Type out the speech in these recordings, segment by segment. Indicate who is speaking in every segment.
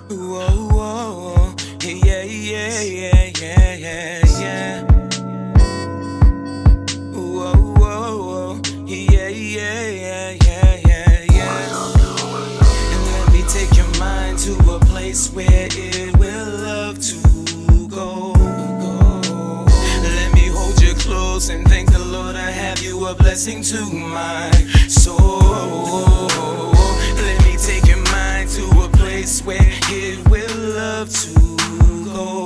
Speaker 1: Whoa, whoa, yeah, yeah, yeah, yeah, yeah, yeah. Whoa, whoa, yeah, yeah, yeah, yeah, yeah, yeah. And let me take your mind to a place where it will love to go. Let me hold you close and thank the Lord I have you a blessing to my soul. Let me take your mind to a place where it will love to go.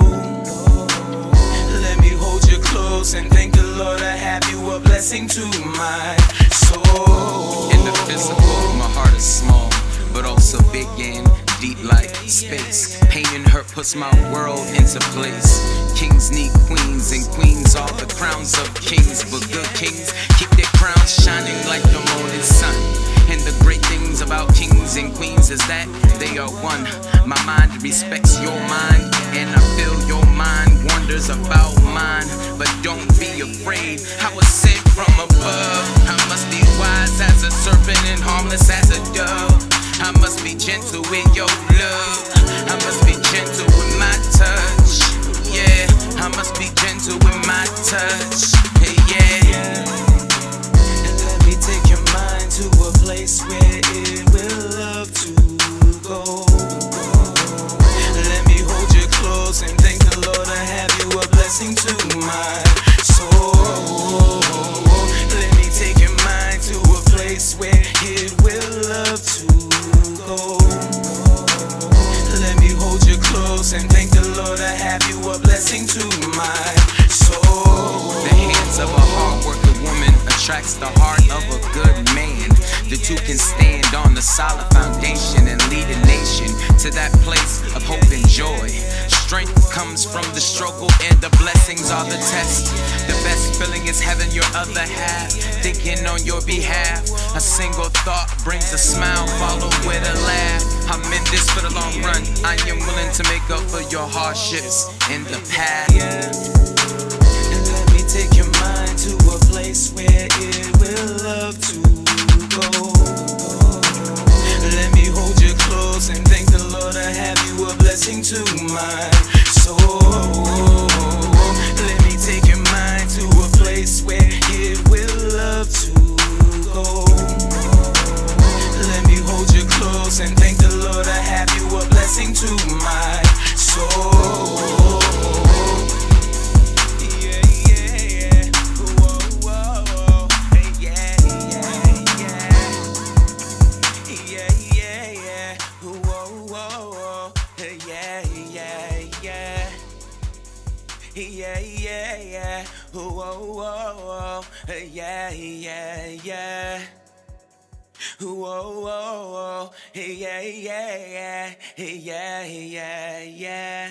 Speaker 1: Let me hold you close and thank the Lord I have you a blessing to my soul.
Speaker 2: In the physical, my heart is small, but also big and deep like space. Pain and hurt puts my world into place. Kings need queens, and queens are the crowns of kings. But good kings keep their crowns shining like the morning sun. And the great things about kings and queens is that they are one. My mind respects your mind, and I feel your mind wonders about mine. But don't be afraid, I was sent from above. I must be wise as a serpent and harmless as a dove. I must be gentle with your love. I must be gentle with my touch. Yeah, I must be gentle with my touch. Hey, yeah.
Speaker 1: And let me take your mind to a place where it will love to go. Let me hold you close and thank the Lord I have you a blessing to my soul. Let me take your mind to a place where it will love to go. Let me hold you close and thank the Lord I have you a blessing to my soul.
Speaker 2: The hands of a hard-working woman attracts the heart of a good man. The two can stand on a solid foundation and lead a nation to that place of hope and joy. Strength comes from the struggle and the blessings are the test. The best feeling is having your other half thinking on your behalf. A single thought brings a smile followed with a laugh. I'm in this for the long run. I am willing to make up for your hardships in the past.
Speaker 1: And let me take your mind to a place where it will love to go. Let me hold you close and thank the Lord I have you a blessing to my soul. Let me take your mind to a place where it will love to go. Let me hold you close and thank the Lord I have you a blessing to my soul. Yeah, yeah, yeah. Whoa, whoa, whoa. Hey, yeah, yeah, yeah. Yeah, yeah, yeah. Whoa, whoa, whoa. Hey, yeah, yeah, yeah. Yeah, yeah, yeah. Whoa, whoa, whoa. Hey, yeah, yeah, yeah. Whoa, whoa, whoa. Hey, yeah, yeah, yeah. Hey, yeah, yeah, yeah.